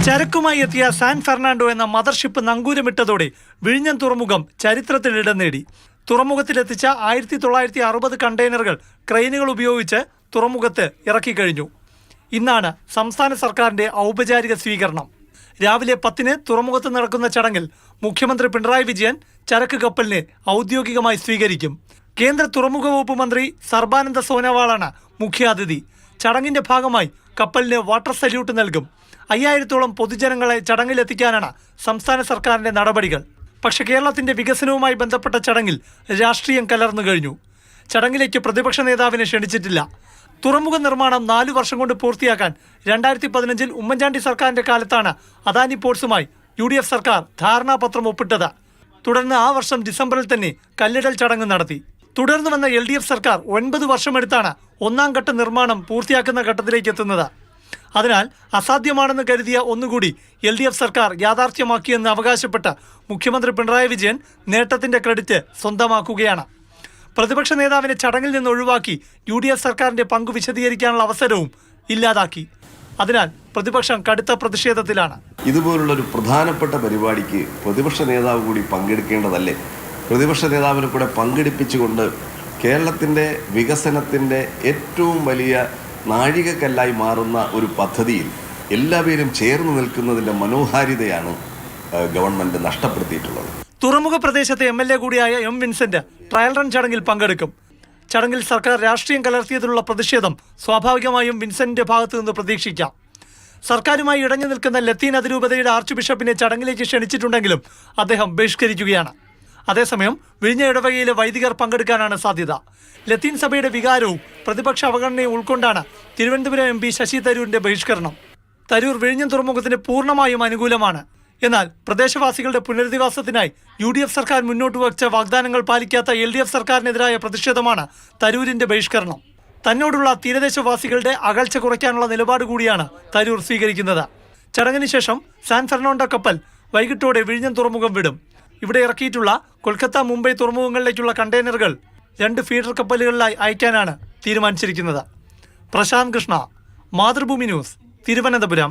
ചരക്കുമായി എത്തിയ San Fernando എന്ന mothership നങ്കൂരമിട്ടതോടെ വിഴിഞ്ഞം തുറമുഖം ചരിത്രത്തിൽ ഇടം നേടി. തുറമുഖത്തിലെത്തിച്ച 1960 കണ്ടെയ്നറുകൾ ക്രെയിനുകൾ ഉപയോഗിച്ച് തുറമുഖത്ത് ഇറക്കിക്കഴിഞ്ഞു. ഇന്നാണ് സംസ്ഥാന സർക്കാരിന്റെ ഔപചാരിക സ്വീകരണം. രാവിലെ 10-ന് തുറമുഖത്ത് നടക്കുന്ന ചടങ്ങിൽ മുഖ്യമന്ത്രി പിണറായി വിജയൻ ചരക്ക് കപ്പലിനെ ഔദ്യോഗികമായി സ്വീകരിക്കും. കേന്ദ്ര തുറമുഖ വകുപ്പ് മന്ത്രി സർബാനന്ദ സോനോവാളാണ് മുഖ്യാതിഥി. ചടങ്ങിന്റെ ഭാഗമായി കപ്പലിന് വാട്ടർ സല്യൂട്ട് നൽകും. 5000-ഓളം പൊതുജനങ്ങളെ ചടങ്ങിലെത്തിക്കാനാണ് സംസ്ഥാന സർക്കാരിന്റെ നടപടികൾ. പക്ഷേ കേരളത്തിന്റെ വികസനവുമായി ബന്ധപ്പെട്ട ചടങ്ങിൽ രാഷ്ട്രീയം കലർന്നു കഴിഞ്ഞു. ചടങ്ങിലേക്ക് പ്രതിപക്ഷ നേതാവിനെ ക്ഷണിച്ചിട്ടില്ല. തുറമുഖ നിർമ്മാണം 4 വർഷം കൊണ്ട് പൂർത്തിയാക്കാൻ 2015-ൽ ഉമ്മൻചാണ്ടി സർക്കാരിന്റെ കാലത്താണ് അദാനി പോർട്സുമായി UDF സർക്കാർ ധാരണാപത്രം ഒപ്പിട്ടത്. തുടർന്ന് ആ വർഷം ഡിസംബറിൽ തന്നെ കല്ലിടൽ ചടങ്ങ് നടത്തി. തുടർന്ന് വന്ന LDF സർക്കാർ 9 വർഷമെടുത്താണ് 1-ാം ഘട്ട നിർമ്മാണം പൂർത്തിയാക്കുന്ന ഘട്ടത്തിലേക്ക് എത്തുന്നത്. അതിനാൽ അസാധ്യമാണെന്ന് കരുതിയ ഒന്നുകൂടി LDF സർക്കാർ യാഥാർത്ഥ്യമാക്കിയെന്ന് അവകാശപ്പെട്ട മുഖ്യമന്ത്രി പിണറായി വിജയൻ നേട്ടത്തിന്റെ ക്രെഡിറ്റ് സ്വന്തമാക്കുകയാണ്. പ്രതിപക്ഷ നേതാവിനെ ചടങ്ങിൽ നിന്ന് ഒഴിവാക്കി UDF സർക്കാരിന്റെ പങ്ക് വിശദീകരിക്കാനുള്ള അവസരവും ഇല്ലാതാക്കി. അതിനാൽ പ്രതിപക്ഷം കടുത്ത പ്രതിഷേധത്തിലാണ്. ഇതുപോലുള്ളൊരു പ്രധാനപ്പെട്ട പരിപാടിക്ക് പ്രതിപക്ഷ നേതാവ് കൂടി പങ്കെടുക്കേണ്ടതല്ലേ? പ്രതിപക്ഷ നേതാവിനെ കൂടെ പങ്കെടുപ്പിച്ചുകൊണ്ട് കേരളത്തിൻ്റെ വികസനത്തിൻ്റെ ഏറ്റവും വലിയ നാഴികക്കല്ലായി മാറുന്ന ഒരു പദ്ധതിയിൽ എല്ലാവരും ചേർന്ന് നിൽക്കുന്നതിൻ്റെ മനോഹാരിതയാണ് ഗവൺമെൻറ് നഷ്ടപ്പെടുത്തിയിട്ടുള്ളത്. തുറമുഖ പ്രദേശത്തെ MLA കൂടിയായ M. വിൻസെന്റ് ട്രയൽ റൺ ചടങ്ങിൽ പങ്കെടുക്കും. ചടങ്ങിൽ സർക്കാർ രാഷ്ട്രീയം കലർത്തിയതിലുള്ള പ്രതിഷേധം സ്വാഭാവികമായും വിൻസെന്റിന്റെ ഭാഗത്തു നിന്ന് പ്രതീക്ഷിക്കാം. സർക്കാരുമായി ഇടഞ്ഞു നിൽക്കുന്ന ലത്തീൻ അതിരൂപതയുടെ ആർച്ച് ബിഷപ്പിനെ ചടങ്ങിലേക്ക് ക്ഷണിച്ചിട്ടുണ്ടെങ്കിലും അദ്ദേഹം ബഹിഷ്കരിക്കുകയാണ്. അതേസമയം വിഴിഞ്ഞ ഇടവകയിലെ വൈദികർ പങ്കെടുക്കാനാണ് സാധ്യത. ലത്തീൻ സഭയുടെ വികാരവും പ്രതിപക്ഷ അവഗണനയും ഉൾക്കൊണ്ടാണ് തിരുവനന്തപുരം MP ശശി തരൂരിന്റെ ബഹിഷ്കരണം. തരൂർ വിഴിഞ്ഞം തുറമുഖത്തിന് പൂർണ്ണമായും അനുകൂലമാണ്. എന്നാൽ പ്രദേശവാസികളുടെ പുനരധിവാസത്തിനായി UDF സർക്കാർ മുന്നോട്ട് വച്ച വാഗ്ദാനങ്ങൾ പാലിക്കാത്ത LDF സർക്കാരിനെതിരായ പ്രതിഷേധമാണ് തരൂരിന്റെ ബഹിഷ്കരണം. തന്നോടുള്ള തീരദേശവാസികളുടെ അകൽച്ച കുറയ്ക്കാനുള്ള നിലപാട് കൂടിയാണ് തരൂർ സ്വീകരിക്കുന്നത്. ചടങ്ങിന് ശേഷം സാൻ ഫെർണാണ്ടോ കപ്പൽ വൈകിട്ടോടെ വിഴിഞ്ഞം തുറമുഖം വിടും. ഇവിടെ ഇറക്കിയിട്ടുള്ള കൊൽക്കത്ത, മുംബൈ തുറമുഖങ്ങളിലേക്കുള്ള കണ്ടെയ്നറുകൾ 2 ഫീഡർ കപ്പലുകളിലായി അയക്കാനാണ് തീരുമാനിച്ചിരിക്കുന്നത്. പ്രശാന്ത് കൃഷ്ണ, മാതൃഭൂമി ന്യൂസ്, തിരുവനന്തപുരം.